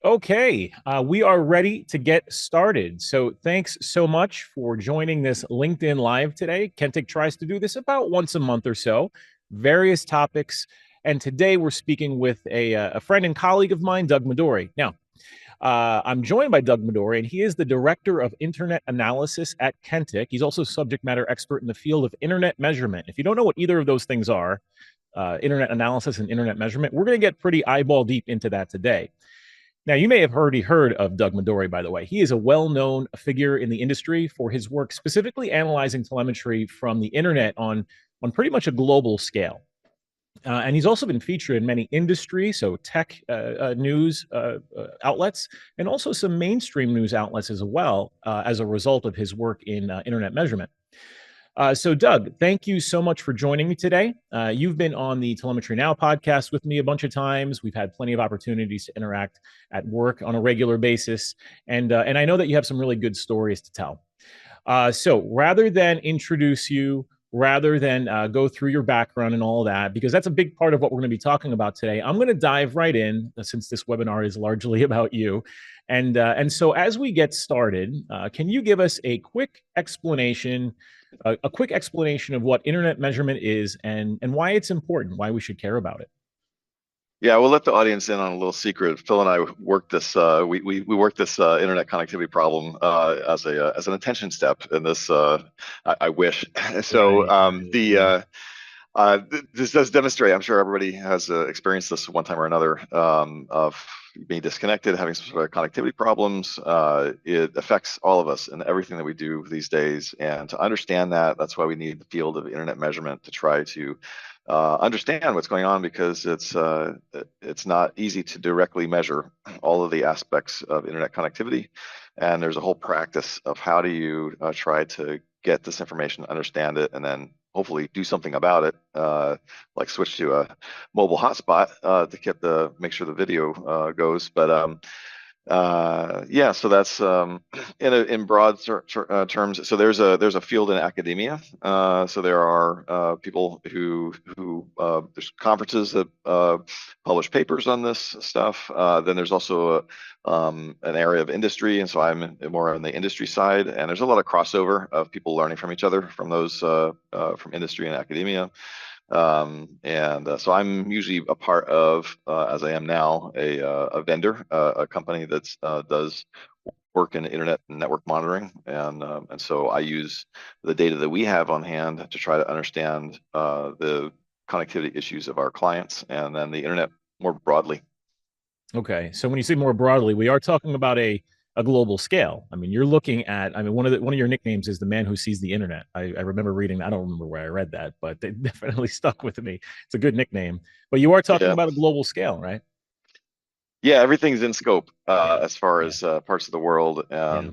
Okay, we are ready to get started. So, thanks so much for joining this LinkedIn Live today. Kentik tries to do this about once a month or so, various topics. And today we're speaking with a friend and colleague of mine, Doug Madory. Now, I'm joined by Doug Madory, and he is the Director of Internet Analysis at Kentik. He's also subject matter expert in the field of internet measurement. If you don't know what either of those things are, internet analysis and internet measurement, we're going to get pretty eyeball deep into that today. Now, you may have already heard of Doug Madory, by the way. He is a well known figure in the industry for his work specifically analyzing telemetry from the internet on pretty much a global scale. And he's also been featured in many industry, so tech news outlets, and also some mainstream news outlets as well, as a result of his work in internet measurement. So, Doug, thank you so much for joining me today. You've been on the Telemetry Now podcast with me a bunch of times. We've had plenty of opportunities to interact at work on a regular basis, and I know that you have some really good stories to tell. So, rather than introduce you, rather than go through your background and all of that, because that's a big part of what we're going to be talking about today, I'm going to dive right in since this webinar is largely about you. And so, as we get started, can you give us a quick explanation? A quick explanation of what internet measurement is and why it's important, why we should care about it. Yeah, we'll let the audience in on a little secret. Phil and I worked this. We worked this internet connectivity problem as an attention step in this. I wish. So Right, right. this does demonstrate. I'm sure everybody has experienced this one time or another of being disconnected, having some sort of connectivity problems. It affects all of us and everything that we do these days. And to understand that, that's why we need the field of internet measurement to try to understand what's going on, because it's not easy to directly measure all of the aspects of internet connectivity, and there's a whole practice of how do you try to get this information, understand it, and then hopefully do something about it, like switch to a mobile hotspot to make sure the video goes. But yeah, so that's in broad terms. So there's a field in academia. So there are people who there's conferences that publish papers on this stuff. Then there's also an area of industry, and so I'm more on the industry side. And there's a lot of crossover of people learning from each other from those from industry and academia. And so I'm usually a part of, as I am now, a vendor, a company that does work in internet and network monitoring, and so I use the data that we have on hand to try to understand the connectivity issues of our clients and then the internet more broadly. Okay. So when you say more broadly, we are talking about a global scale. I mean, you're looking at, I mean, one of your nicknames is the man who sees the internet. I remember reading, I don't remember where I read that, but it definitely stuck with me. It's a good nickname. But you are talking Yeah. about a global scale, right? Yeah, everything's in scope Yeah. as far Yeah. as parts of the world. Yeah.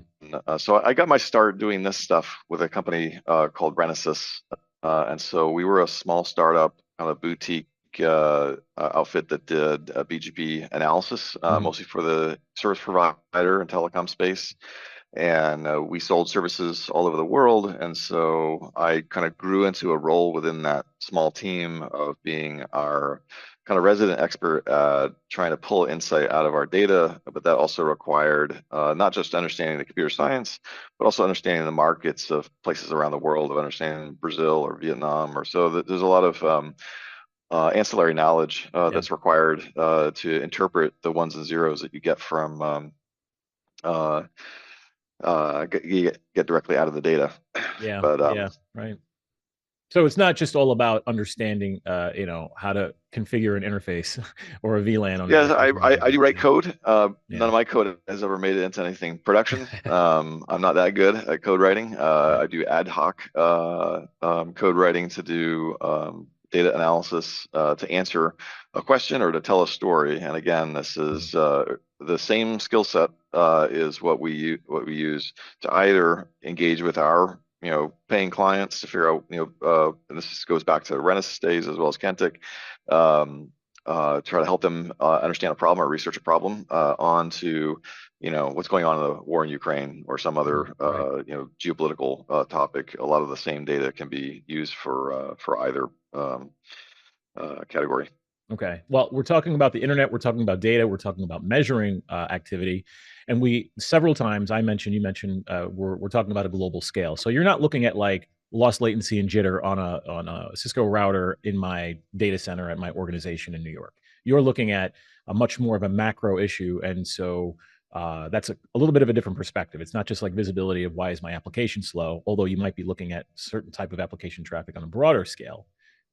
So I got my start doing this stuff with a company called Renesas. And so we were a small startup, kind of boutique outfit that did BGP analysis, Mhm. mostly for the service provider and telecom space. And we sold services all over the world. And so I kind of grew into a role within that small team of being our kind of resident expert, trying to pull insight out of our data. But that also required not just understanding the computer science, but also understanding the markets of places around the world, of understanding Brazil or Vietnam or so. There's a lot of ancillary knowledge Yeah. that's required to interpret the ones and zeros that you get from uh, you get directly out of the data. Yeah. But Yeah. Right. So it's not just all about understanding, how to configure an interface or a VLAN on a yeah, network or I anything. do write code. None Yeah. of my code has ever made it into anything production. I'm not that good at code writing. Yeah. I do ad hoc code writing to do data analysis to answer a question or to tell a story. And again, this Mhm. is the same skill set is what we use to either engage with our paying clients to figure out and this goes back to Renaissance days as well as Kentik. Um, try to help them understand a problem or research a problem on to, what's going on in the war in Ukraine or some Mhm. other, Right. geopolitical topic. A lot of the same data can be used for either category. Okay. Well, we're talking about the internet. We're talking about data. We're talking about measuring activity, and we several times I mentioned you mentioned we're talking about a global scale. So you're not looking at like loss latency and jitter on a Cisco router in my data center at my organization in New York. You're looking at a much more of a macro issue, and so that's a little bit of a different perspective. It's not just like visibility of why is my application slow, although you might be looking at certain type of application traffic on a broader scale.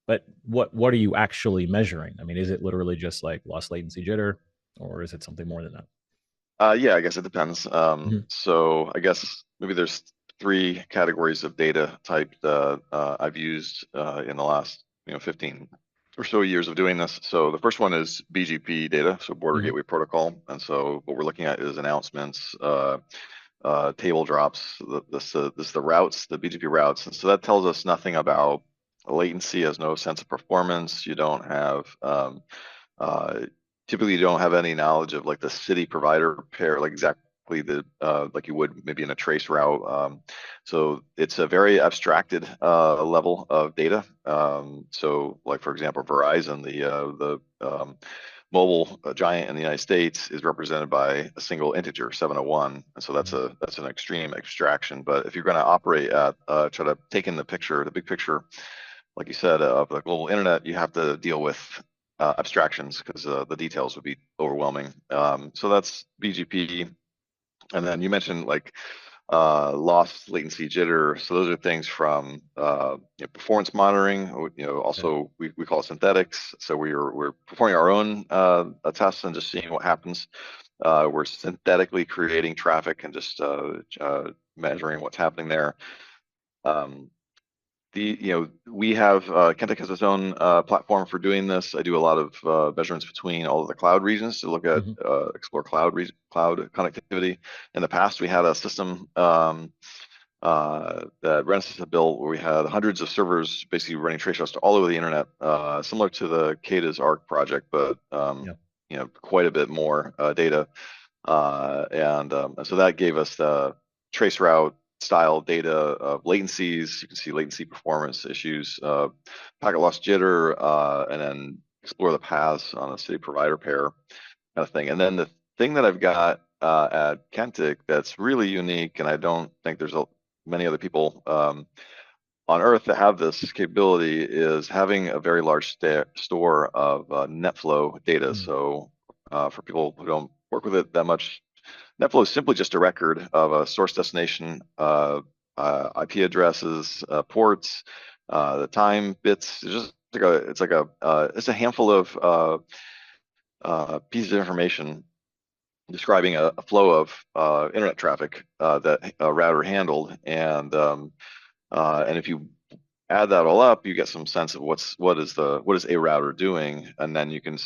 But what are you actually measuring? I mean, is it literally just like loss latency jitter, or is it something more than that? Yeah, I guess it depends. Mhm. So I guess maybe there's three categories of data type that I've used in the last 15 or so years of doing this. So the first one is BGP data, so Border Mhm. Gateway Protocol, and so what we're looking at is announcements, table drops, this the routes, the BGP routes, and so that tells us nothing about latency, has no sense of performance. You don't have uh, typically you don't have any knowledge of like the city provider pair, like exactly the like you would maybe in a trace route. So it's a very abstracted level of data. So like for example, Verizon, the mobile giant in the United States, is represented by a single integer, 701, and so Mhm. that's an extreme abstraction. But if you're going to operate at try to take in the picture, the big picture, like you said, of the global internet, you have to deal with abstractions because the details would be overwhelming. So that's BGP. And then you mentioned like loss, latency, jitter. So those are things from performance monitoring. Okay. Also we call it synthetics. So we're performing our own tests and just seeing what happens. We're synthetically creating traffic and just measuring what's happening there. Um, we have Kentik has its own platform for doing this. I do a lot of measurements between all of the cloud regions to look at Mhm. explore cloud connectivity. In the past, we had a system that Renesas had built where we had hundreds of servers basically running trace routes to all over the internet, similar to the Kata's ARC project, but Yeah. quite a bit more data. And so that gave us the trace route style data of latencies. You can see latency performance issues, packet loss jitter, and then explore the paths on a city provider pair kind of thing. And then the thing that I've got at Kentik that's really unique, and I don't think there's many other people on Earth that have this capability, is having a very large store of NetFlow data. Mhm. So for people who don't work with it that much, NetFlow is simply just a record of a source destination, IP addresses, ports, the time bits. It's a handful of pieces of information describing a flow of internet traffic that a router handled, and if you add that all up, you get some sense of what is a router doing, and then you can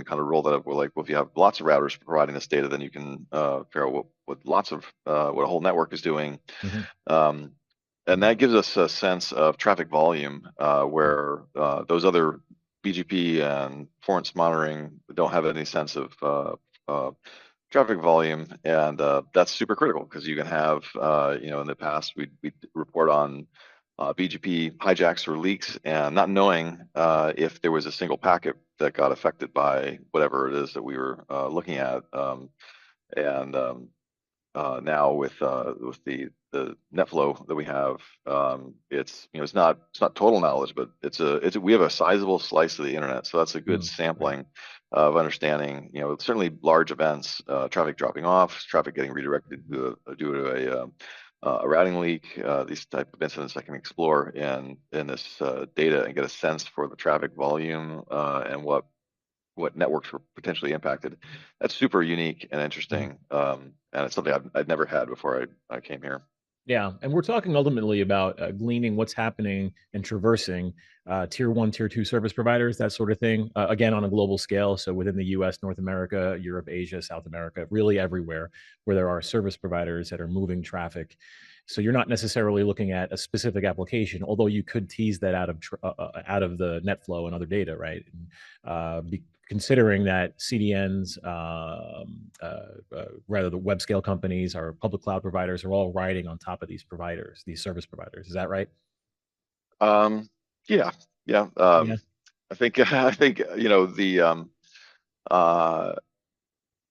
kind of roll that up with like, well, if you have lots of routers providing this data, then you can figure out what lots of what a whole network is doing. Mhm. Um, and that gives us a sense of traffic volume Mhm. where those other BGP and performance monitoring don't have any sense of traffic volume, and that's super critical because you can have, in the past we report on BGP hijacks or leaks, and not knowing if there was a single packet that got affected by whatever it is that we were looking at. And Now with the net flow that we have, it's not total knowledge, but we have a sizable slice of the internet, so that's a good Mhm. Right. sampling of understanding. Certainly large events, traffic dropping off, traffic getting redirected due to a routing leak. These type of incidents I can explore in this data and get a sense for the traffic volume and what networks were potentially impacted. That's super unique and Mhm. interesting, and it's something I'd never had before I came here. Yeah, and we're talking ultimately about gleaning what's happening and traversing tier one, tier two service providers, that sort of thing. Again, on a global scale, so within the U.S., North America, Europe, Asia, South America, really everywhere where there are service providers that are moving traffic. So you're not necessarily looking at a specific application, although you could tease that out of the net flow and other data, right? And, considering that CDNs, rather the web scale companies, our public cloud providers are all riding on top of these providers, these service providers. Is that right? Um, yeah, yeah. Yeah. I think I think the uh,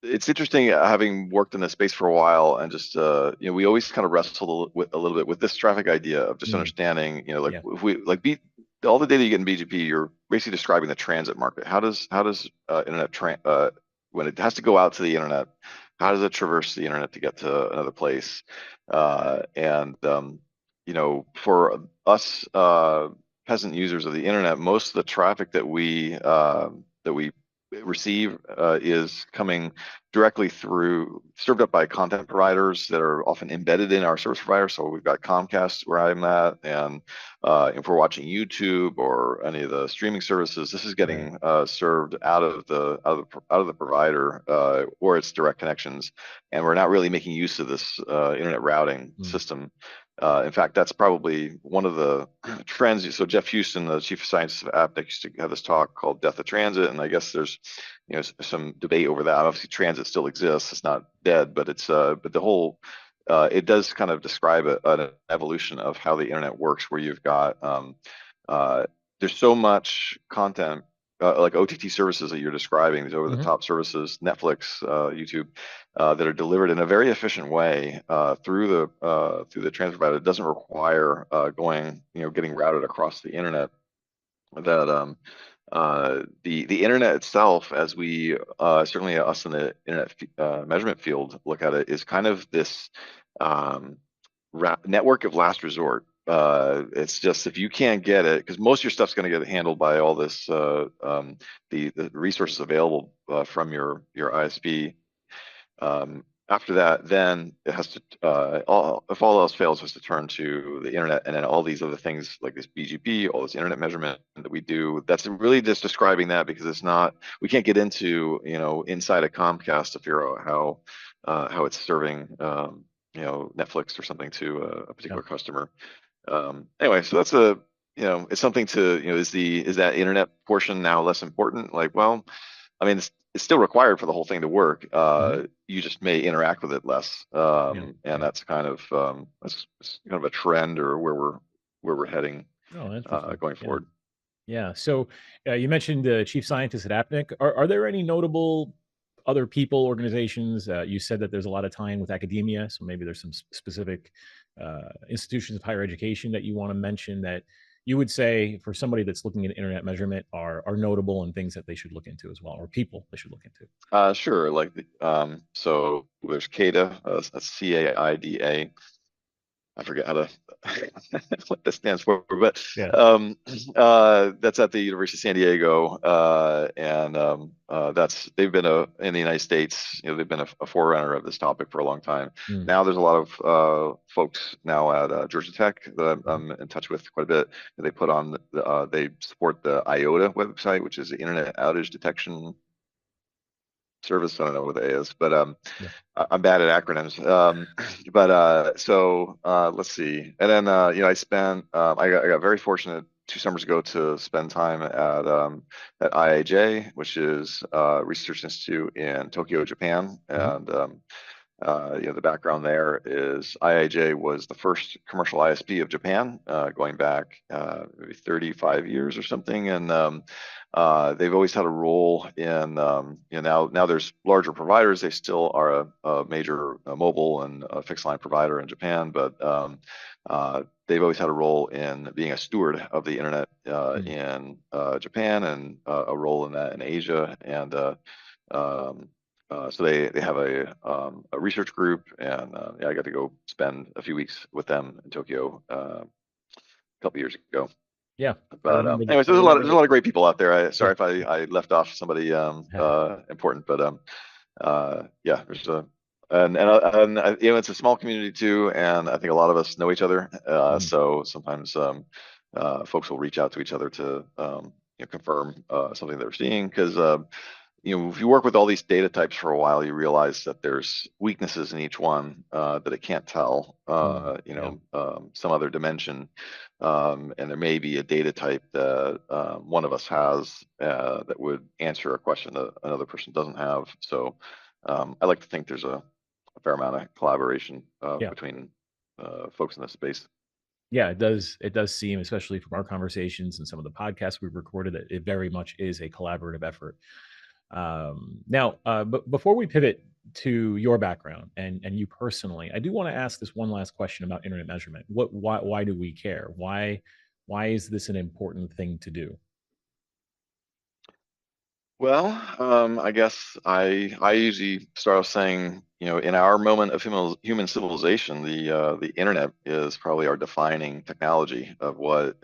it's interesting having worked in this space for a while and just we always kind of wrestle with a little bit with this traffic idea of just Mm, understanding like yeah. if we like all the data you get in BGP, you're basically describing the transit market. How does internet when it has to go out to the internet, how does it traverse the internet to get to another place? And for us peasant users of the internet, most of the traffic that we receive is coming directly through, served up by content providers that are often embedded in our service provider. So we've got Comcast where I'm at, and if we're watching YouTube or any of the streaming services, this is Right. getting served out of the provider or its direct connections, and we're not really making use of this internet routing Mm, system. In fact, that's probably one of the trends. So Jeff Houston, the chief of science of AppNet, used to have this talk called "Death of Transit," and I guess there's some debate over that. Obviously, transit still exists; it's not dead, but but the whole it does kind of describe an evolution of how the internet works, where you've got uh, there's so much content. Like OTT services that you're describing, these hmm over-the-top services, Netflix, YouTube, that are delivered in a very efficient way through the transit provider. It doesn't require getting routed across the internet. That the internet itself, as we certainly us in the internet measurement field look at it, is kind of this um, network of last resort. It's just if you can't get it, because most of your stuff's going to get handled by all this the resources available from your ISP. After that, then it has to, if all else fails, it has to turn to the internet, and then all these other things like this BGP, all this internet measurement that we do. That's really just describing that, because it's not, we can't get into, inside a Comcast to figure out how it's serving, Netflix or something to a Yeah. particular customer. Anyway, so it's something to, is that internet portion now less important? Like, well, I mean, it's still required for the whole thing to work. hmm You just may interact with it less, Yeah. and Yeah. that's kind of a trend, or where we're heading Oh, interesting. going Yeah. forward. Yeah. So you mentioned the chief scientist at AppNic. Are there any notable other people, organizations? You said that there's a lot of tie-in with academia, so maybe there's some specific institutions of higher education that you want to mention that you would say for somebody that's looking at internet measurement are notable and things that they should look into as well, or people they should look into. Sure. Like so there's CAIDA, that's CAIDA. I forget how to what that stands for, but Yeah. that's at the University of San Diego, and they've been in the United States. They've been a forerunner of this topic for a long time. Mm, Now there's a lot of folks now at Georgia Tech that mhm. I'm in touch with quite a bit. They put on they support the IOTA website, which is the Internet Outage Detection Service. I don't know what that is, but Yeah. I'm bad at acronyms. But so let's see. And then I got very fortunate 2 summers ago to spend time at IIJ, which is a research institute in Tokyo, Japan. Mhm. And the background there is IIJ was the first commercial ISP of Japan, going back maybe 35 years or something, and they've always had a role in. Now there's larger providers. They still are a major mobile and fixed line provider in Japan, but they've always had a role in being a steward of the internet Mm. in Japan, and a role in that in Asia, and um, so they have a research group, and yeah, I got to go spend a few weeks with them in Tokyo a couple years ago. Yeah. I But remember anyways, I there's a remember lot of great people out there. Yeah. Sorry if I left off somebody important, but yeah, there's a it's a small community too, and I think a lot of us know each other. Mhm. So sometimes folks will reach out to each other to confirm something they're seeing, because if you work with all these data types for a while, you realize that there's weaknesses in each one that it can't tell, Mm. Yeah. some other dimension. And there may be a data type that one of us has that would answer a question that another person doesn't have. So I like to think there's a fair amount of collaboration Yeah. between folks in this space. Yeah, it does. It does seem, especially from our conversations and some of the podcasts we've recorded, that it very much is a collaborative effort. Now, but before we pivot to your background and you personally, I do want to ask this one last question about internet measurement. Why do we care? Why is this an important thing to do? Well, I guess I usually start off saying, in our moment of human civilization, the internet is probably our defining technology of what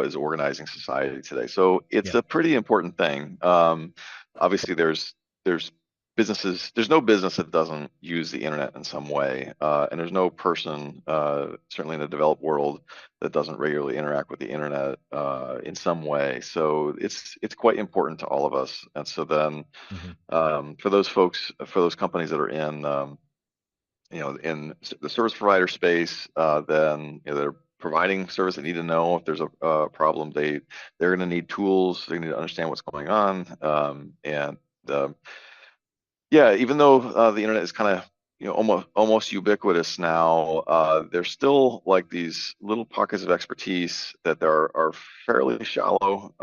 is organizing society today. So it's Yeah. a pretty important thing. Obviously, there's businesses. There's no business that doesn't use the internet in some way, and there's no person, certainly in the developed world, that doesn't regularly interact with the internet in some way. So it's quite important to all of us. And so then Hmm. for those folks, for those companies that are in the service provider space, then they're providing service. They need to know if there's a problem. They're going to need tools. They need to understand what's going on. And yeah, even though the internet is kind of almost ubiquitous now, there's still like these little pockets of expertise that are fairly shallow.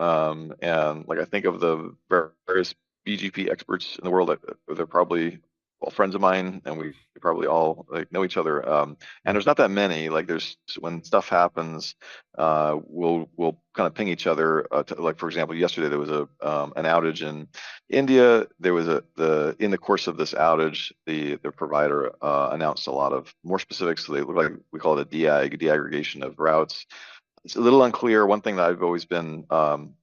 And like I think of the various BGP experts in the world, they're probably all friends of mine, and we probably all like know each other. And Yeah. there's not that many. Like there's when stuff happens, we'll kind of ping each other. Like for example, yesterday there was an outage in India. There was in the course of this outage, the provider announced a lot of more specifics. So they look like we call it a deaggregation of routes. It's a little unclear. One thing that I've always been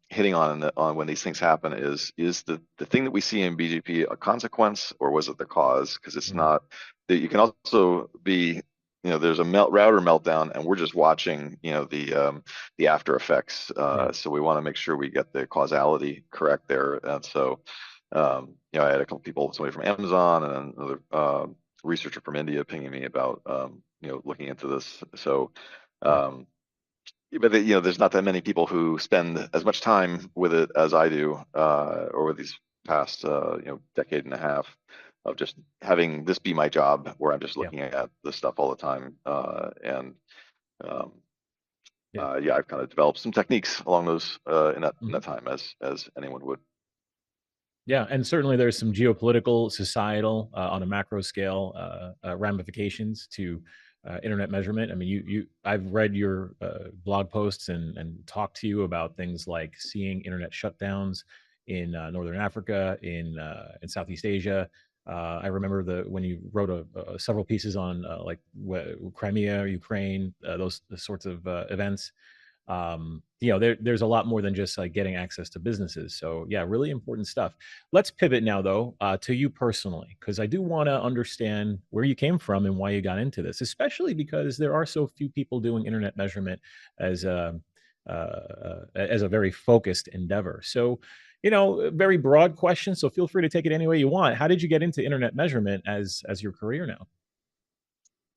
hitting on when these things happen is the thing that we see in BGP a consequence, or was it the cause? Because it's Mm. not that you can also be there's a router meltdown and we're just watching the after effects. Yeah. So we want to make sure we get the causality correct there. And so I had a couple people, somebody from Amazon and another researcher from India pinging me about looking into this. So Yeah. um, but there's not that many people who spend as much time with it as I do over these past decade and a half of just having this be my job, where I'm just Yeah. looking at this stuff all the time. And um, Yeah. yeah, I've kind of developed some techniques along those in Mhm. that time, as anyone would. Yeah, and certainly there's some geopolitical, societal, on a macro scale, ramifications to internet measurement. I mean, I've read your blog posts and talked to you about things like seeing internet shutdowns in Northern Africa, in Southeast Asia. I remember when you wrote several pieces on like Crimea, Ukraine, those sorts of events. There's a lot more than just like getting access to businesses. So yeah, really important stuff. Let's pivot now though, to you personally, because I do want to understand where you came from and why you got into this, especially because there are so few people doing internet measurement as as a very focused endeavor. So, a very broad question. So feel free to take it any way you want. How did you get into internet measurement as your career now?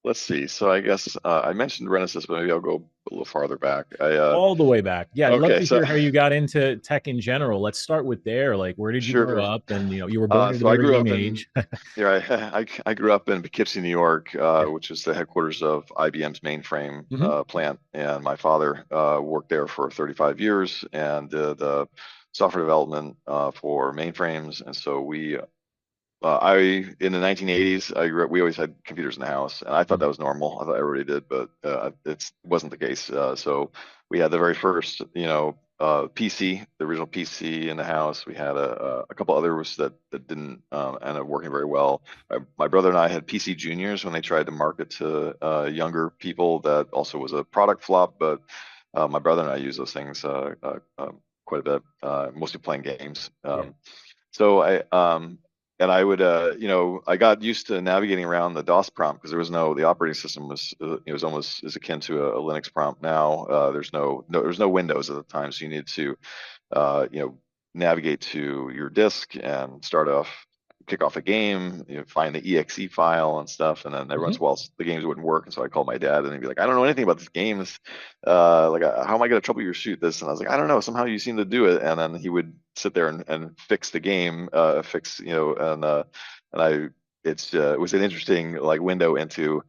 Let's see. So I guess I mentioned Renaissance, but maybe I'll go a little farther back. All the way back. Yeah, I'd love Okay, to so hear how you got into tech in general. Let's start with there. Like, where did you grow sure. up? And you were born at a So I very grew young up in age. yeah, I grew up in Poughkeepsie, New York, Yeah. which is the headquarters of IBM's mainframe Hmm. plant, and my father worked there for 35 years and did software development for mainframes. And so I in the 1980s, I grew up. We always had computers in the house, and I thought that was normal. I thought everybody did, but it wasn't the case. So we had the very first, PC, the original PC in the house. We had a couple others that didn't end up working very well. My brother and I had PC Juniors when they tried to market to younger people. That also was a product flop, but my brother and I used those things quite a bit, mostly playing games. Yeah. So I would, I got used to navigating around the DOS prompt because the operating system it was almost as akin to a Linux prompt. Now there's no Windows at the time, so you need to, uh, you know, navigate to your disk and kick off a game, find the exe file and stuff, and then every once Hmm. in a while the games wouldn't work, and so I called my dad and he'd be like, I don't know anything about this game. How am I going to troubleshoot this? And I was like, I don't know. Somehow you seem to do it, and then he would sit there and fix the game, and I it was an interesting like window into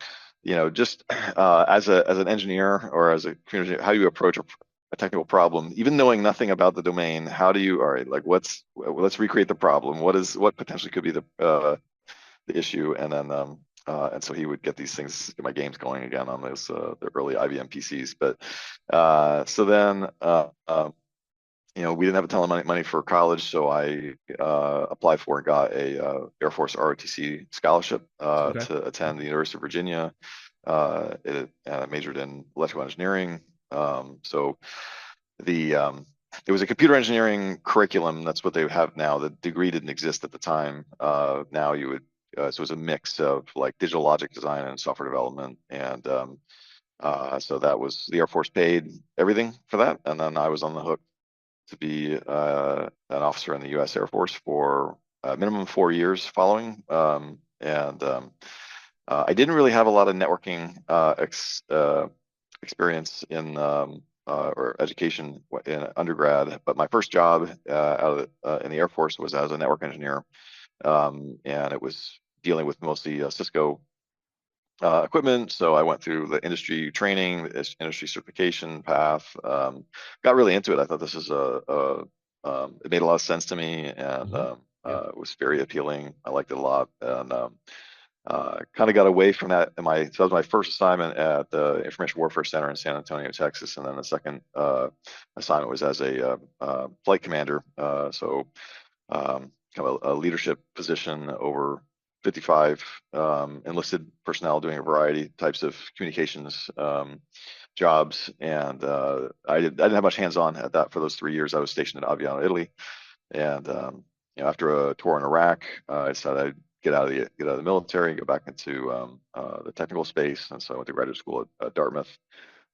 just as an engineer or as a computer engineer, how do you approach a technical problem, even knowing nothing about the domain? How do you, all right, like let's recreate the problem. What potentially could be the issue, and then and so he would get these things, get my games going again on those the early IBM PCs. But so then we didn't have a ton of money for college, so I applied for and got a Air Force ROTC scholarship Okay. to attend the University of Virginia. And I majored in electrical engineering. So the it was a computer engineering curriculum. That's what they have now. The degree didn't exist at the time. Now you would so it was a mix of like digital logic design and software development, and so that was the Air Force paid everything for that, and then I was on the hook to be an officer in the U.S. Air Force for a minimum 4 years following. And I didn't really have a lot of networking experience in or education in undergrad, but my first job in the Air Force was as a network engineer, and it was dealing with mostly Cisco equipment. So I went through the industry training, the industry certification path. Got really into it. I thought this is it made a lot of sense to me, and Hmm. Yeah. it was very appealing. I liked it a lot, and kind of got away from that. So that was my first assignment at the Information Warfare Center in San Antonio, Texas, and then the second assignment was as a flight commander. So kind of a leadership position over 55 enlisted personnel doing a variety types of communications jobs. And I didn't have much hands-on at that for those 3 years. I was stationed in Aviano, Italy, and after a tour in Iraq, I decided I'd get out of the military, go back into the technical space, and so I went to graduate school at Dartmouth,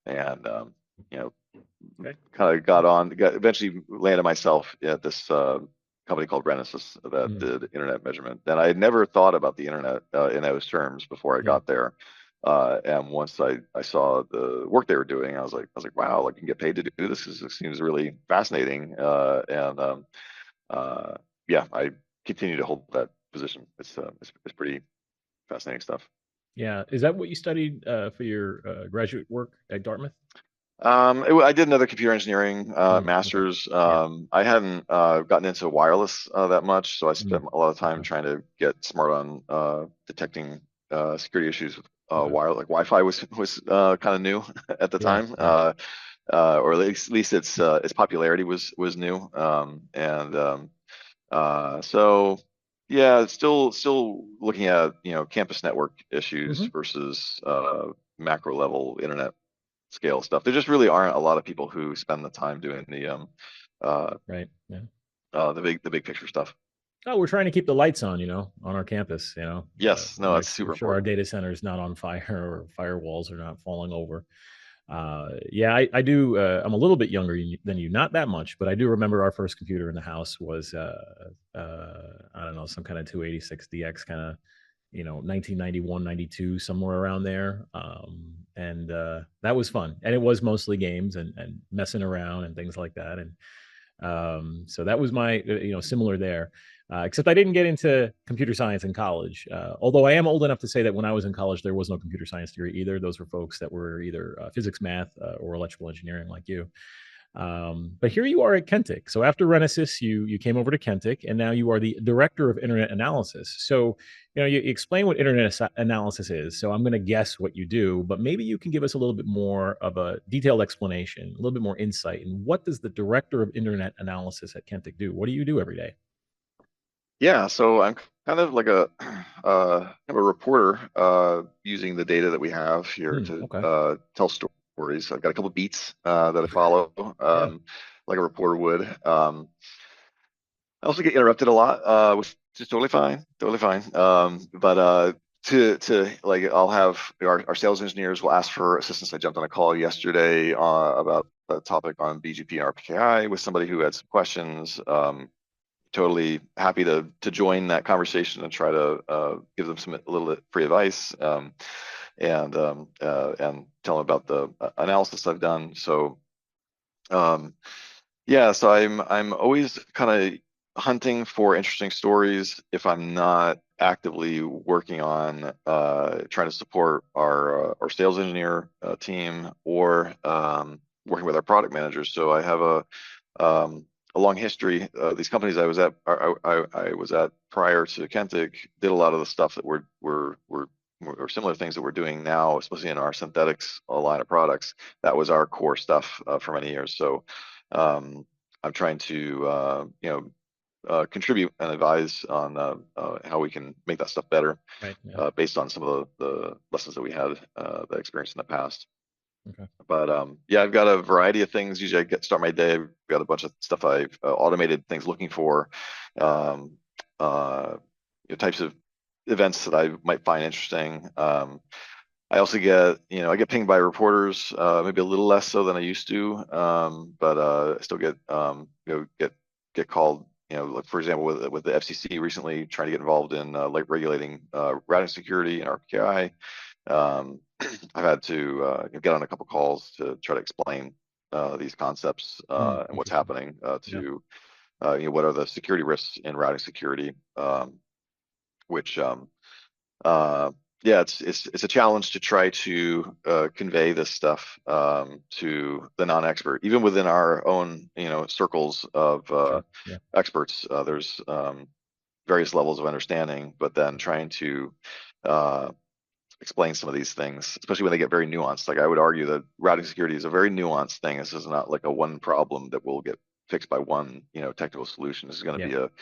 and you know Okay. kind of eventually landed myself at this company called Renesas that Mm. did internet measurement. And I had never thought about the internet in those terms before I Yeah. got there. And once I saw the work they were doing, I was like, wow, I can get paid to do this. This seems really fascinating. And uh, yeah, I continue to hold that position. It's pretty fascinating stuff. Yeah. Is that what you studied for your graduate work at Dartmouth? I did another computer engineering Mm, okay. master's. Yeah. I hadn't gotten into wireless that much, so I Mm, spent a lot of time okay. trying to get smart on detecting security issues with Okay. wire. Like Wi-Fi was kind of new at the Yeah. time, Yeah. or at least its popularity was new. And so yeah, it's still looking at campus network issues Hmm. versus macro level internet scale stuff. There just really aren't a lot of people who spend the time doing uh, Right. Yeah. the big picture stuff. Oh, we're trying to keep the lights on, on our campus, Yes, no, make it's super sure our important. data center is not on fire or firewalls are not falling over. Yeah, I do. I'm a little bit younger than you, not that much, but I do remember our first computer in the house was, I don't know, some kind of 286DX kind of, 1991, 92, somewhere around there. And that was fun. And it was mostly games and messing around and things like that. And so that was my, similar there. Except I didn't get into computer science in college. Although I am old enough to say that when I was in college, there was no computer science degree either. Those were folks that were either physics, math, or electrical engineering, like you. But here you are at Kentik. So after Renesas, you came over to Kentik, and now you are the director of internet analysis. So you explain what internet analysis is. So I'm going to guess what you do, but maybe you can give us a little bit more of a detailed explanation, a little bit more insight. And what does the director of internet analysis at Kentik do? What do you do every day? Yeah, so I'm kind of like a kind of a reporter using the data that we have here Hmm, to okay. tell stories. I've got a couple beats that I follow, Yeah. like a reporter would. I also get interrupted a lot, which is totally fine, totally fine. But to like, I'll have our sales engineers will ask for assistance. I jumped on a call yesterday about a topic on BGP and RPKI with somebody who had some questions. Totally happy to join that conversation and try to give them a little bit free advice, and tell them about the analysis I've done. So um, yeah, so I'm always kind of hunting for interesting stories if I'm not actively working on trying to support our sales engineer team or working with our product managers. So I have a long history. These companies I was at prior to Kentik did a lot of the stuff that were similar things that we're doing now, especially in our synthetics line of products. That was our core stuff for many years. So um, I'm trying to contribute and advise on how we can make that stuff better Right. Yeah. based on some of the lessons that we had that experience in the past. Okay. But yeah, I've got a variety of things. Usually, start my day. I've got a bunch of stuff I've automated things looking for, um, types of events that I might find interesting. I also get, I get pinged by reporters, maybe a little less so than I used to, but I still get, get called. Like for example, with the FCC recently trying to get involved in like regulating routing security and RPKI. I've had to get on a couple calls to try to explain these concepts and what's Interesting. happening Yeah. to what are the security risks in routing security, which uh, yeah, it's a challenge to try to convey this stuff to the non-expert, even within our own circles of Sure. Yeah. experts. There's various levels of understanding, but then trying to uh, explain some of these things, especially when they get very nuanced. Like I would argue that routing security is a very nuanced thing. This is not like a one problem that will get fixed by one, technical solution. This is going to Yeah. be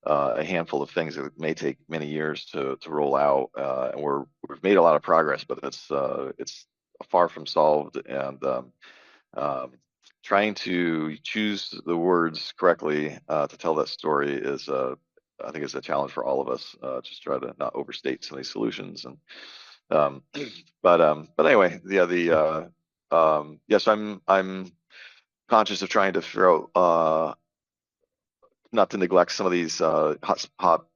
a handful of things that may take many years to roll out, and we've made a lot of progress, but it's far from solved. And um, trying to choose the words correctly to tell that story is I think it's a challenge for all of us. Just try to not overstate some of these solutions and um, but anyway, yeah, Yeah. yes, I'm conscious of trying to figure out not to neglect some of these hot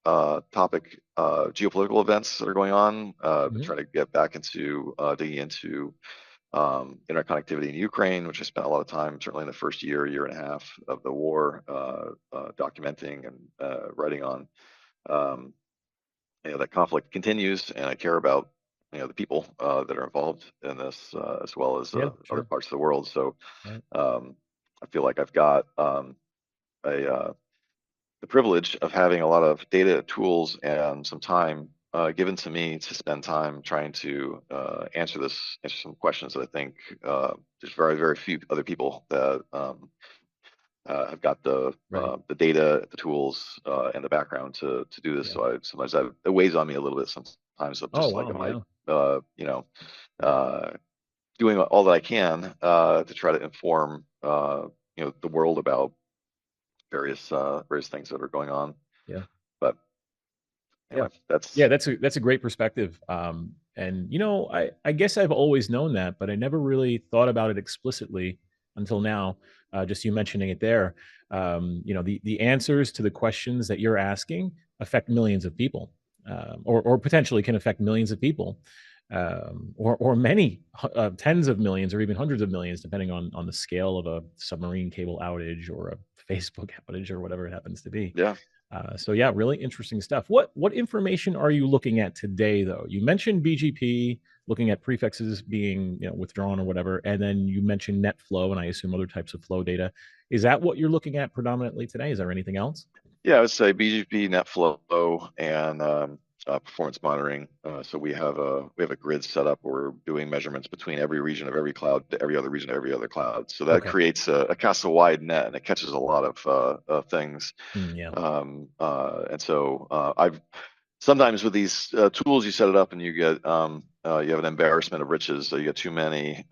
topic geopolitical events that are going on. Been Mhm. trying to get back into digging into interconnectivity in Ukraine, which I spent a lot of time, certainly in the first year and a half of the war, documenting and writing on. Um, that conflict continues, and I care about the people that are involved in this as well as Yeah. other Sure. parts of the world. So Right. I feel like I've got a the privilege of having a lot of data tools and some time given to me to spend time trying to answer some questions that I think there's very few other people that I've got Right. the data, the tools, and the background to do this. Yeah. So it weighs on me a little bit sometimes. Of Oh just like, wow. am I, Yeah. uh, doing all that I can to try to inform the world about various things that are going on. Yeah. But Yeah. anyway, Yeah, that's that's a great perspective. And I guess I've always known that, but I never really thought about it explicitly until now. Just you mentioning it there. The answers to the questions that you're asking affect millions of people, or potentially can affect millions of people, or many tens of millions, or even hundreds of millions, depending on the scale of a submarine cable outage or a Facebook outage or whatever it happens to be. yeah. So yeah, really interesting stuff. What information are you looking at today, though? You mentioned BGP, looking at prefixes being withdrawn or whatever, and then you mentioned net flow, and I assume other types of flow data. Is that what you're looking at predominantly today? Is there anything else? Yeah, I would say BGP, NetFlow, and performance monitoring. So we have a grid set up where we're doing measurements between every region of every cloud to every other region of every other cloud. So that Okay. creates a casts a wide net and it catches a lot of things. Yeah. And so I've sometimes with these tools, you set it up and you get you have an embarrassment of riches. So you get too many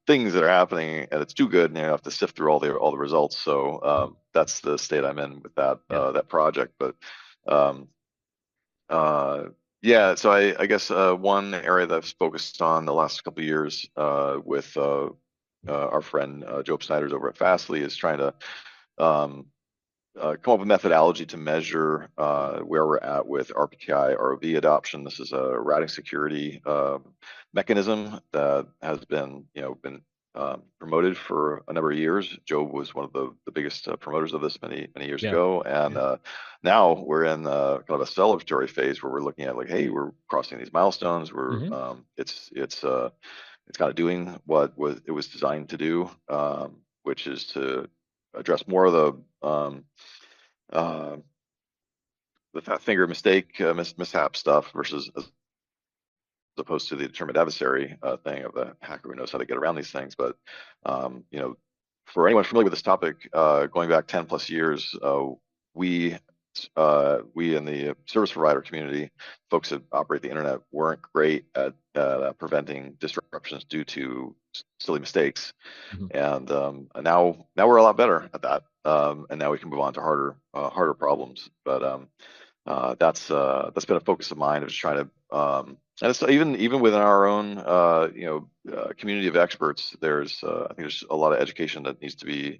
things that are happening, and it's too good, and you have to sift through all the results. So that's the state I'm in with Yeah. that project. But um, uh, yeah, so I guess one area that I've focused on the last couple of years with our friend Joe Snyder's over at Fastly is trying to um, come up with methodology to measure where we're at with RPKI ROV adoption. This is a routing security mechanism that has been promoted for a number of years. Job was one of the biggest promoters of this many years Yeah. ago, and Yeah. now we're in kind of a celebratory phase where we're looking at like, hey, we're crossing these milestones. We're Hmm. it's kind of doing what it was designed to do, which is to address more of uh, the fat finger mistake mishap stuff versus as opposed to the determined adversary thing of the hacker who knows how to get around these things. But you know, for anyone familiar with this topic, going back 10 plus years, we we in the service provider community, folks that operate the internet, weren't great at preventing disruptions due to silly mistakes. Hmm. And now we're a lot better at that. And now we can move on to harder problems. But that's been a focus of mine of just trying to and it's even within our own community of experts. There's I think there's a lot of education that needs to be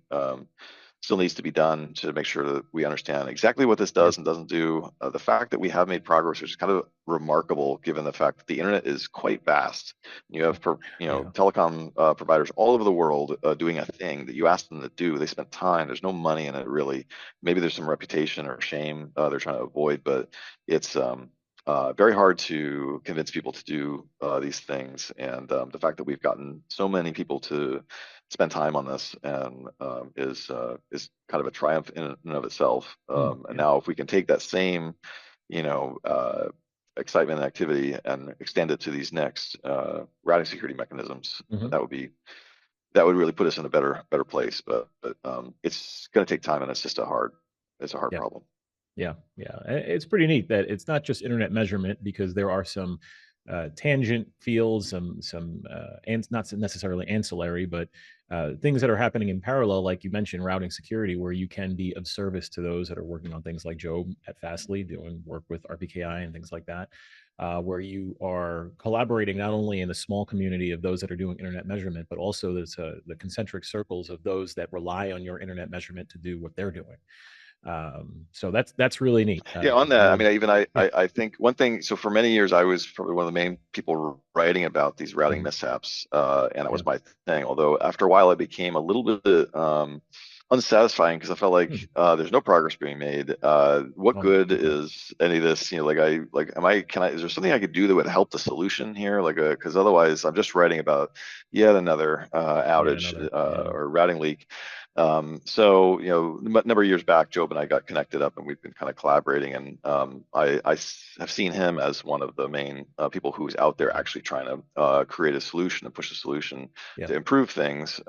still needs to be done to make sure that we understand exactly what this Yeah. does and doesn't do. The fact that we have made progress, which is kind of remarkable given the fact that the internet is quite vast. You have Yeah. telecom providers all over the world doing a thing that you ask them to do. They spend time. There's no money in it really. Maybe there's some reputation or shame they're trying to avoid, but it's very hard to convince people to do these things. And the fact that we've gotten so many people to spend time on this and is kind of a triumph in and of itself. Mm, And yeah. now, if we can take that same, you know, excitement and activity and extend it to these next routing security mechanisms, Hmm. that would really put us in a better place. But it's going to take time, and it's a hard Yeah. problem. Yeah, yeah. It's pretty neat that it's not just internet measurement because there are some tangent fields, some and not necessarily ancillary, but things that are happening in parallel, like you mentioned, routing security, where you can be of service to those that are working on things like Job at Fastly, doing work with RPKI and things like that, where you are collaborating not only in a small community of those that are doing internet measurement, but also the concentric circles of those that rely on your internet measurement to do what they're doing. So that's really neat. Yeah, on that, I Really, mean, even yeah. I think one thing. So for many years, I was probably one of the main people writing about these routing Mhm. mishaps, and that Yeah. was my thing. Although after a while, it became a little bit unsatisfying because I felt like Hmm. there's no progress being made. What Oh, good okay. is any of this? Is there something I could do that would help the solution here? Because otherwise, I'm just writing about yet another Yet outage another. Yeah. or routing leak. So, a number of years back, Job and I got connected up and we've been kind of collaborating. And have seen him as one of the main people who's out there Okay. actually trying to create a solution and push a solution Yeah. to improve things.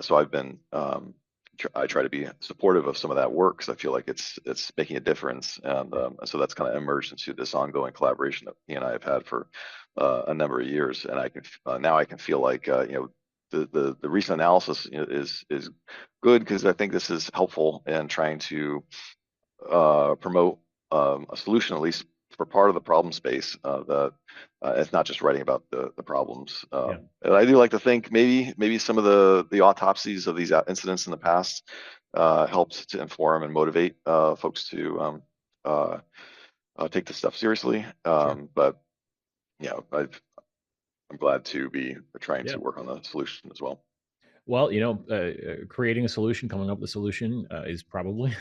So I try to be supportive of some of that work because I feel like it's making a difference. Yeah. And so that's kind of emerged into this ongoing collaboration that he and I have had for a number of years. And now I can feel like, the recent analysis is good because I think this is helpful in trying to promote a solution at least for part of the problem space. That it's not just writing about the problems. Yeah. And I do like to think maybe some of the autopsies of these incidents in the past helped to inform and motivate folks to uh, take this stuff seriously. Sure. But I'm glad to be trying Yeah. to work on the solution as well. Well, creating a solution, coming up with a solution is probably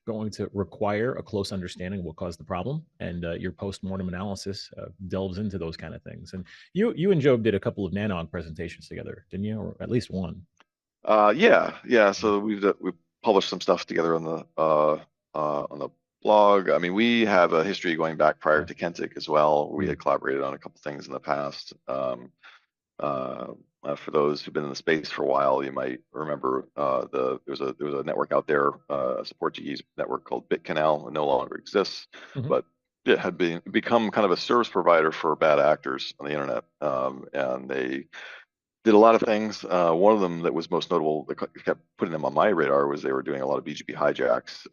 going to require a close understanding of what caused the problem, and your post-mortem analysis delves into those kind of things. And you and Job did a couple of Nanon presentations together, didn't you? Or at least one. Yeah. Yeah. So we published some stuff together on the blog. I mean, we have a history going back prior Yeah. to Kentik as well. We Mm. had collaborated on a couple things in the past. Uh, for those who've been in the space for a while, you might remember there was a network out there, a support GE's network called BitCanal. It no longer exists, Hmm. but it had become kind of a service provider for bad actors on the internet, and they did a lot of things. One of them that was most notable that kept putting them on my radar was they were doing a lot of BGP hijacks.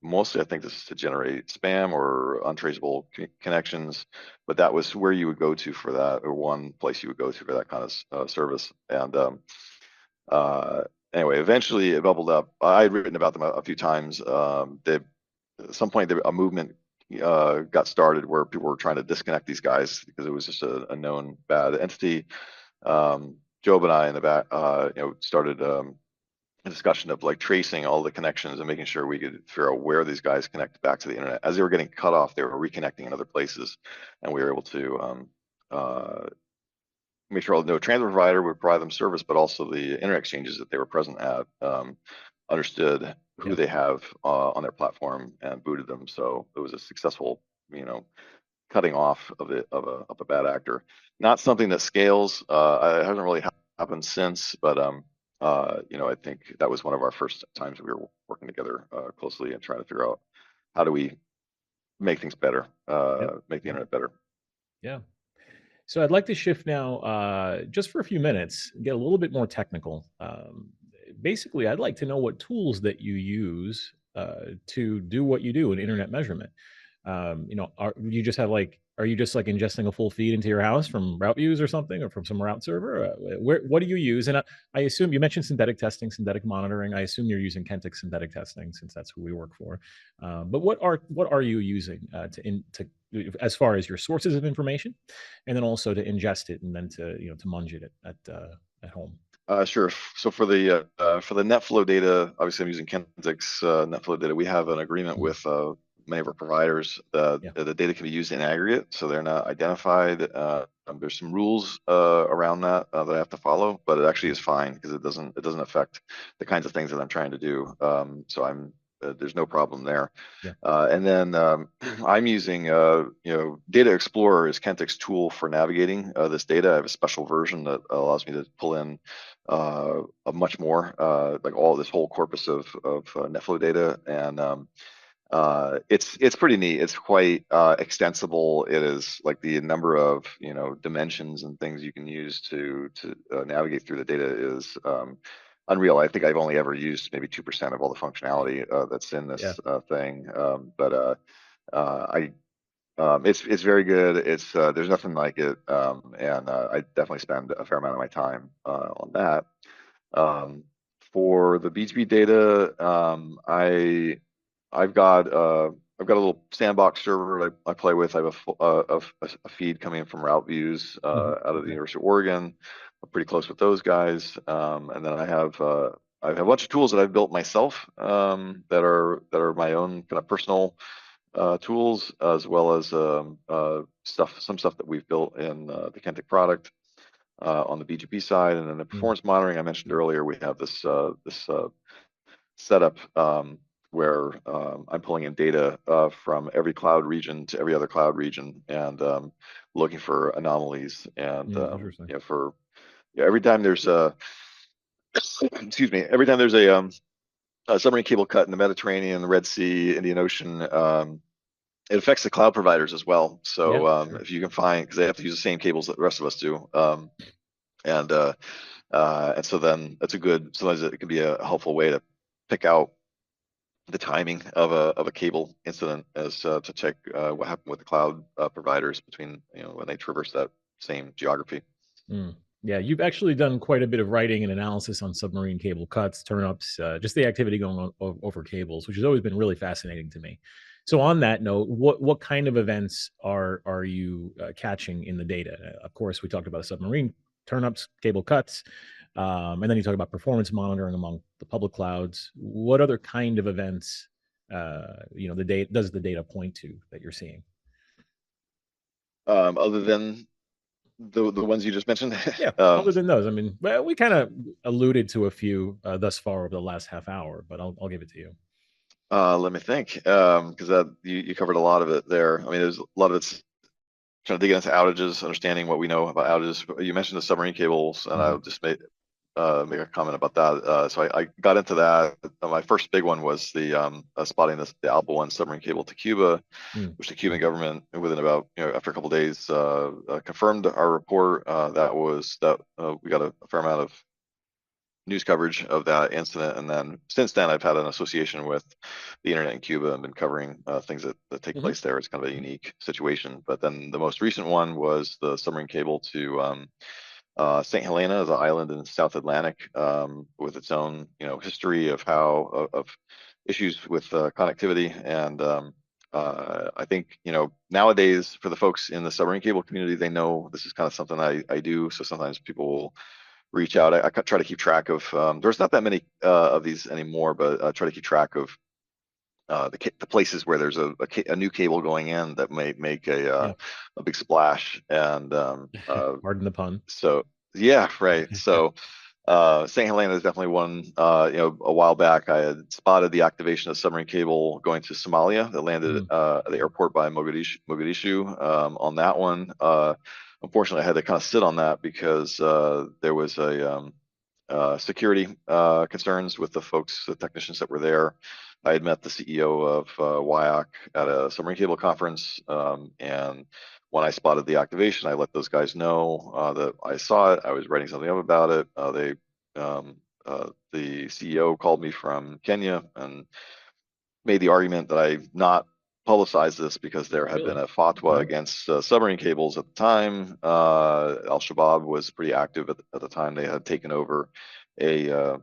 Mostly, I think this is to generate spam or untraceable connections, but that was where you would go to for that, or one place you would go to for that kind of service. And uh, anyway, eventually it bubbled up. I had written about them a few times. At some point, a movement got started where people were trying to disconnect these guys because it was just a known bad entity. um, Job and I in the back, started a discussion of like tracing all the connections and making sure we could figure out where these guys connect back to the internet. As they were getting cut off, they were reconnecting in other places, and we were able to make sure no transit provider would provide them service, but also the internet exchanges that they were present at understood who Yeah. they have on their platform and booted them. So it was a successful, you know, cutting off of a bad actor. Not something that scales. It hasn't really happened since, but I think that was one of our first times we were working together closely and trying to figure out how do we make things better, Yep. make the Yep. internet better. Yeah. So I'd like to shift now, just for a few minutes, get a little bit more technical. Basically, I'd like to know what tools that you use to do what you do in internet measurement. Are you just like ingesting a full feed into your house from route views or something, or from some route server? What do you use? And I assume you mentioned synthetic testing, synthetic monitoring. I assume you're using Kentik synthetic testing since that's who we work for. But what are you using to as far as your sources of information, and then also to ingest it and then to munge it at home? Sure. So for the NetFlow data, obviously I'm using Kentik's NetFlow data. We have an agreement Mm, with many of our providers that yeah. the data can be used in aggregate, so they're not identified. There's some rules around that that I have to follow, but it actually is fine because it doesn't affect the kinds of things that I'm trying to do. So there's no problem there. Yeah. And then I'm using, Data Explorer is Kentik's tool for navigating this data. I have a special version that allows me to pull in a much more like all this whole corpus of NetFlow data, and it's pretty neat. It's quite extensible. It is like the number of dimensions and things you can use to navigate through the data is unreal. I think I've only ever used maybe 2% of all the functionality that's in Yeah. this thing. But I it's very good. It's there's nothing like it, and I definitely spend a fair amount of my time on that. Um, for the B2B data, I've got uh, I've got a little sandbox server that I play with. I have a feed coming in from route views out of the Okay. University of Oregon. I'm pretty close with those guys, and then I have a bunch of tools that I've built myself that are my own kind of personal tools, as well as some stuff that we've built in the Kentik product on the BGP side. And then the Mm, performance monitoring I mentioned earlier, we have this setup where I'm pulling in data from every cloud region to every other cloud region, and looking for anomalies. And interesting. for every time there's a excuse me, every time there's a submarine cable cut in the Mediterranean, the Red Sea, Indian Ocean, it affects the cloud providers as well. Yeah, So sure. if you can find, because they have to use the same cables that the rest of us do, and so then sometimes it can be a helpful way to pick out the timing of a cable incident as to check what happened with the cloud providers between when they traverse that same geography. Mm. Yeah, you've actually done quite a bit of writing and analysis on submarine cable cuts, turnups, just the activity going on over cables, which has always been really fascinating to me. So, on that note, what kind of events are you catching in the data? Of course, we talked about submarine turnups, cable cuts, and then you talk about performance monitoring among the public clouds. What other kind of events, the data does the data point to that you're seeing? Other than the ones you just mentioned. Yeah, um, other than those, I mean, well, we kind of alluded to a few thus far over the last half hour, but I'll give it to you. Let me think, because that you covered a lot of it there. I mean, there's a lot of it's trying to dig into outages, understanding what we know about outages. You mentioned the submarine cables, and Mhm. I'll just make a comment about that. So I got into that. My first big one was the spotting the Alpha One submarine cable to Cuba, Mm. which the Cuban government, within about after a couple of days, confirmed our report. That we got a fair amount of news coverage of that incident, and then since then I've had an association with the internet in Cuba and been covering things that take Mhm. place there. It's kind of a unique situation. But then the most recent one was the submarine cable to St. Helena is an island in the South Atlantic, with its own history of issues with connectivity. And I think nowadays, for the folks in the submarine cable community, they know this is kind of something I do. So sometimes people will reach out. I try to keep track of. There's not that many of these anymore, but try to keep track of the places where there's a new cable going in that may make Yeah. a big splash. And Pardon the pun. so yeah, right. So St. Helena is definitely one. A while back, I had spotted the activation of submarine cable going to Somalia that landed Mm. at the airport by Mogadishu. On that one, unfortunately, I had to kind of sit on that because there was a security concerns with the folks, the technicians that were there. I had met the CEO of WIAC at a submarine cable conference, and when I spotted the activation, I let those guys know that I saw it. I was writing something up about it. The CEO called me from Kenya and made the argument that I not publicize this because there had been Really? a fatwa Okay. against submarine cables at the time. Al Shabaab was pretty active at the time. They had taken over a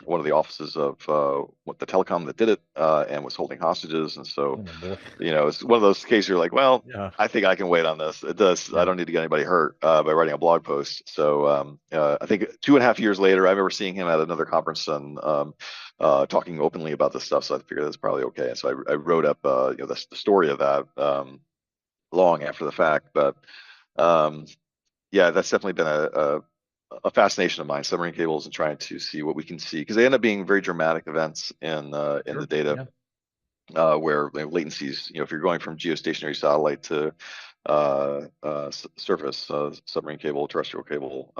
one of the offices of what the telecom that did it and was holding hostages. And so, Oh boy. it's one of those cases you're like, well, Yeah. I think I can wait on this. It does. I Yeah. don't need to get anybody hurt by writing a blog post. So I think 2.5 years later, I remember seeing him at another conference and talking openly about this stuff. So I figured that's probably okay. And so I wrote up the story of that long after the fact. But um, yeah, that's definitely been a fascination of mine, submarine cables, and trying to see what we can see because they end up being very dramatic events in the Sure. data Yeah. where latencies, if you're going from geostationary satellite to surface submarine cable, terrestrial cable,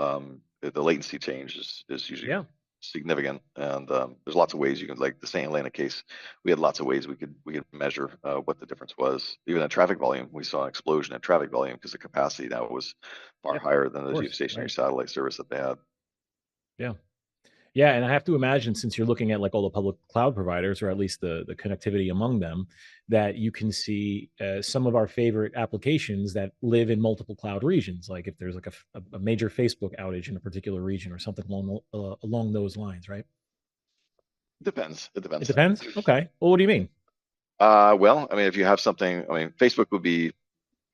the latency change is usually Yeah. significant, and there's lots of ways you can, like the St. Helena case, we had lots of ways we could measure what the difference was. Even in traffic volume, we saw an explosion in traffic volume because the capacity now was far Yeah. higher than Of the course. geostationary Right. satellite service that they had. Yeah. Yeah, and I have to imagine since you're looking at like all the public cloud providers, or at least the connectivity among them, that you can see some of our favorite applications that live in multiple cloud regions. Like if there's like a major Facebook outage in a particular region or something along those lines, right? It depends. It It depends. depends. Okay. Well, what do you mean? Well, I mean, if you have something, I mean, Facebook would be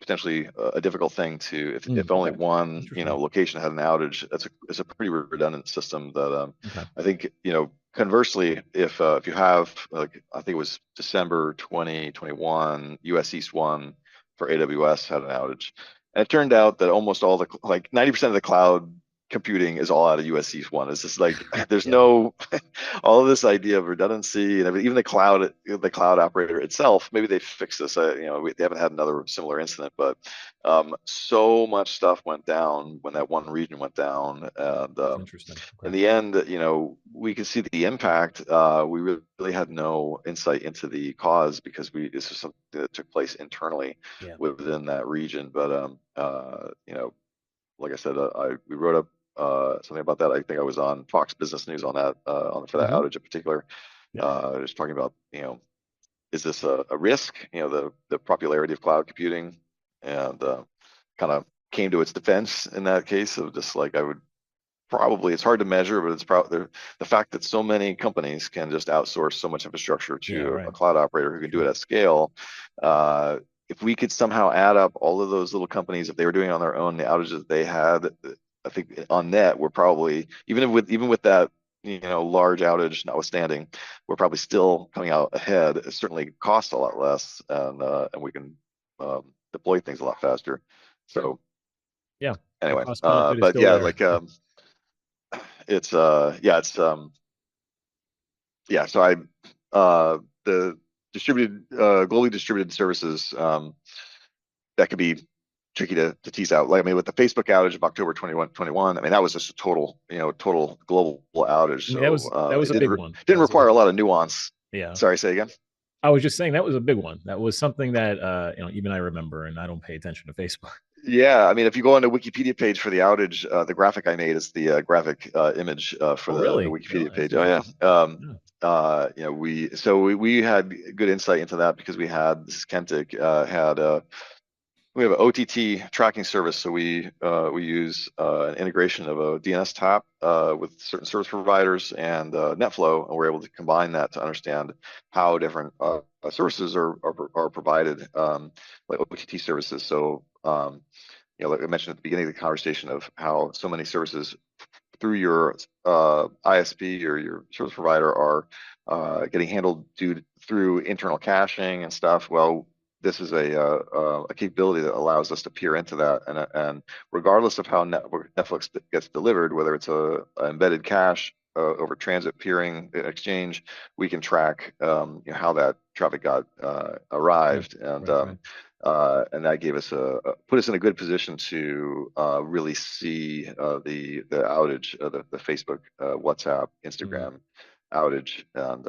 potentially a difficult thing to if only Okay. one Interesting. location had an outage. It's a pretty redundant system that Okay. I think conversely, if you have, like, I think it was December 2021, US East 1 for AWS had an outage, and it turned out that almost all the, like, 90% of the cloud computing is all out of US East 1. It's just like there's Yeah. no all of this idea of redundancy and everything. Even the cloud operator itself, maybe they fixed this. They haven't had another similar incident, but so much stuff went down when that one region went down, and That's interesting. in Okay. the end, we could see the impact. We really had no insight into the cause because this was something that took place internally Yeah. within that region. But like I said, we wrote up something about that. I think I was on Fox Business News on that for that Hmm. outage in particular. Yeah. Just talking about, is this a risk? The popularity of cloud computing, and kind of came to its defense in that case of just like, I would probably, it's hard to measure, but it's probably the fact that so many companies can just outsource so much infrastructure Yeah. to a Right. cloud operator who can do Sure. it at scale. Uh, if we could somehow add up all of those little companies, if they were doing it on their own, the outages they had, I think on net, we're probably, even with that, large outage notwithstanding, we're probably still coming out ahead. It certainly costs a lot less, and we can deploy things a lot faster. Sure. So Yeah. The anyway, cost benefit is but still yeah, there. like yeah, so the distributed globally distributed services, that could be tricky to tease out. Like, I mean, with the Facebook outage of October 21, I mean, that was just a total global outage. I mean, So that was it a big one. didn't require a lot of nuance. Yeah. Sorry, say again. I was just saying that was a big one. That was something that even I remember, and I don't pay attention to Facebook. Yeah, I mean, if you go on the Wikipedia page for the outage, the graphic I made is the graphic image for Oh, the really? Wikipedia Really? That's page. Oh yeah. interesting. Yeah. We had good insight into that because this is Kentik, we have an OTT tracking service, so we use an integration of a DNS tap with certain service providers and NetFlow, and we're able to combine that to understand how different services are provided, like OTT services. So like I mentioned at the beginning of the conversation of how so many services through your ISP or your service provider are getting handled through internal caching and stuff. Well, this is a capability that allows us to peer into that, and regardless of how Netflix gets delivered, whether it's a embedded cache over transit peering exchange, we can track how that traffic got Right. arrived, Right. Right. and that gave us put us in a good position to really see the outage, the Facebook, WhatsApp, Mm. Instagram outage, and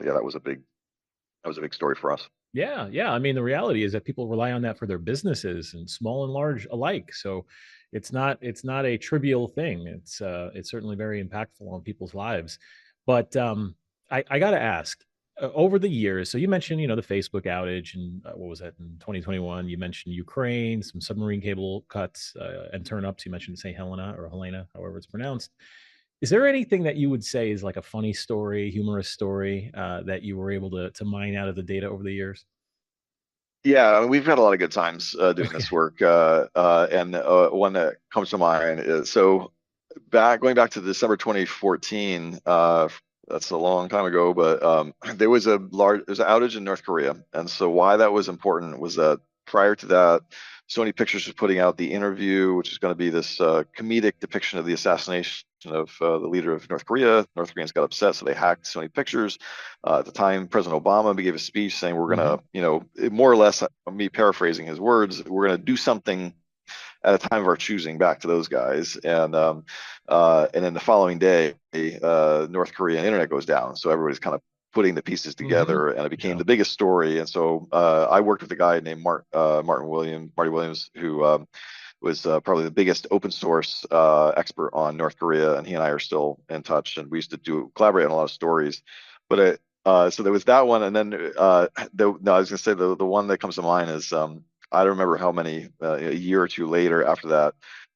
yeah, that was a big story for us. Yeah, yeah. I mean, the reality is that people rely on that for their businesses, and small and large alike. So it's not a trivial thing. It's certainly very impactful on people's lives. But I got to ask, over the years. So you mentioned, the Facebook outage, and what was that in 2021? You mentioned Ukraine, some submarine cable cuts and turn ups. You mentioned St. Helena or Helena, however it's pronounced. Is there anything that you would say is like a funny story, humorous story that you were able to mine out of the data over the years? Yeah, I mean, we've had a lot of good times doing Okay. this work, and one that comes to mind is going back to December 2014. That's a long time ago, but there's an outage in North Korea, and so why that was important was that prior to that, Sony Pictures was putting out The Interview, which is going to be this comedic depiction of the assassination of the leader of North Korea. North Koreans got upset, so they hacked Sony Pictures. At the time, President Obama gave a speech saying, "We're Hmm. going to, more or less, me paraphrasing his words, we're going to do something at a time of our choosing back to those guys." And then the following day, North Korean internet goes down, so everybody's kind of putting the pieces Hmm. together, and it became Yeah. the biggest story. And so I worked with a guy named Marty Williams, who was probably the biggest open source expert on North Korea, and he and I are still in touch, and we used to collaborate on a lot of stories. But so there was that one, and then no, I was going to say the one that comes to mind is I don't remember how many a year or two later after that.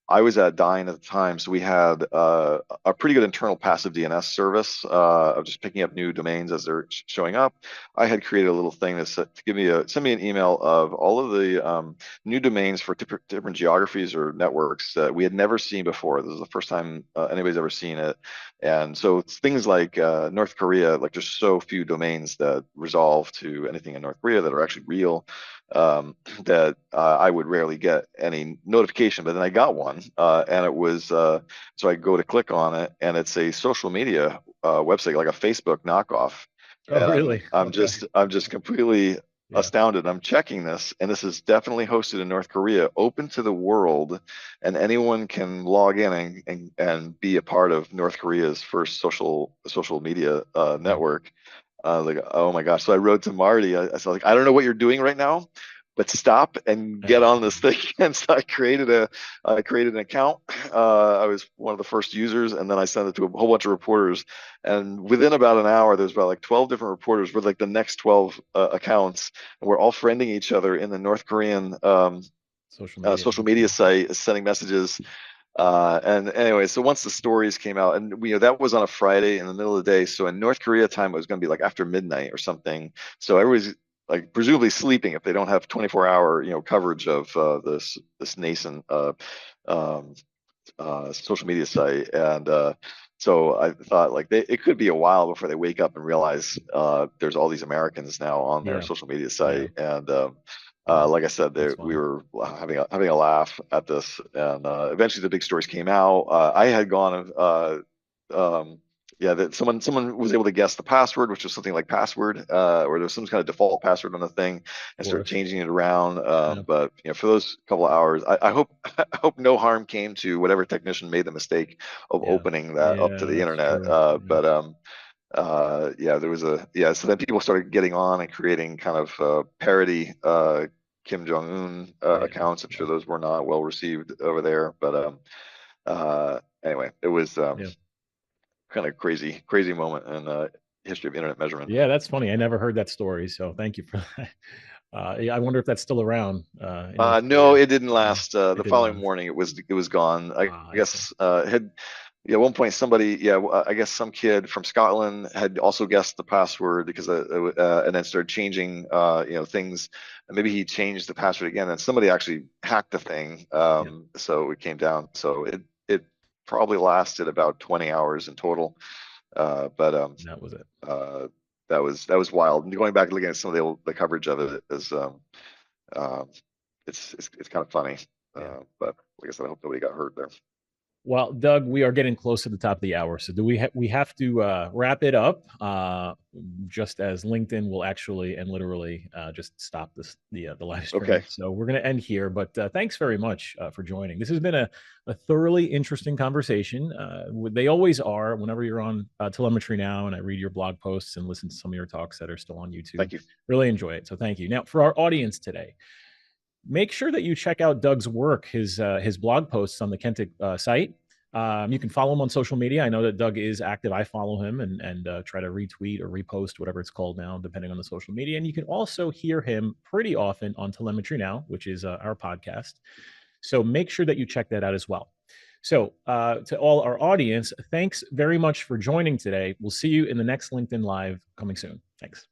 I was at Dyn at the time, so we had a pretty good internal passive DNS service of just picking up new domains as they're showing up. I had created a little thing to send me an email of all of the new domains for different geographies or networks that we had never seen before. This is the first time anybody's ever seen it. And so it's things like North Korea, like there's so few domains that resolve to anything in North Korea that are actually real, that I would rarely get any notification. But then I got one, and it was so I go to click on it, and it's a social media website, like a Facebook knockoff. Oh, And really? Okay. I'm just completely Yeah. astounded. I'm checking this, and this is definitely hosted in North Korea, open to the world, and anyone can log in and be a part of North Korea's first social media Wow. network. Like, oh my gosh. So I wrote to Marty. I said, like, I don't know what you're doing right now, but stop and get on this thing. And so I created an account. I was one of the first users, and then I sent it to a whole bunch of reporters. And within about an hour, there's about like 12 different reporters with like the next 12 accounts, and we're all friending each other in the North Korean Social media. social media site, sending messages. And anyway, so once the stories came out, and that was on a Friday in the middle of the day. So in North Korea time, it was going to be like after midnight or something. So everybody's like presumably sleeping if they don't have 24-hour coverage of this nascent um, social media site. And so I thought like it could be a while before they wake up and realize there's all these Americans now on their Yeah. social media Yeah. site. And Yeah. like I said, That's we funny. were having a laugh at this, and eventually the big stories came out. I had gone, um, yeah, that someone was able to guess the password, which was something like password, or there was some kind of default password on the thing, Of and started course. changing it around. Yeah. But for those couple of hours, I hope I hope no harm came to whatever technician made the mistake of Yeah. opening that up to Yeah. the That's internet. true. Yeah. But yeah, there was so then people started getting on and creating kind of parody Kim Jong-un Yeah. accounts. I'm Yeah. sure those were not well received over there, but anyway, it was Yeah. kind of crazy moment in history of internet measurement. Yeah. That's funny. I never heard that story. So thank you for that. Yeah, I wonder if that's still around in North No, Korea. it didn't Yeah. last. It The didn't following last. morning, it was gone. I Ah, I see. guess had yeah, at one point somebody, I guess some kid from Scotland had also guessed the password because and then started changing things. And maybe he changed the password again, and somebody actually hacked the thing. Yeah. So it came down. So it probably lasted about 20 hours in total. But That was it. uh, that was wild. And going back and looking at some of the coverage of it is uh, it's kind of funny. Yeah. But like I said, I hope nobody got hurt there. Well, Doug, we are getting close to the top of the hour, so do we have to wrap it up? Just as LinkedIn will actually and literally just stop the live stream. Okay. So we're going to end here. But thanks very much for joining. This has been a thoroughly interesting conversation. They always are. Whenever you're on Telemetry Now, and I read your blog posts and listen to some of your talks that are still on YouTube, Thank you. really enjoy it. So thank you. Now, for our audience today, make sure that you check out Doug's work, his blog posts on the Kentik site. You can follow him on social media. I know that Doug is active. I follow him and try to retweet or repost, whatever it's called now, depending on the social media. And you can also hear him pretty often on Telemetry Now, which is our podcast. So make sure that you check that out as well. So to all our audience, thanks very much for joining today. We'll see you in the next LinkedIn Live coming soon. Thanks.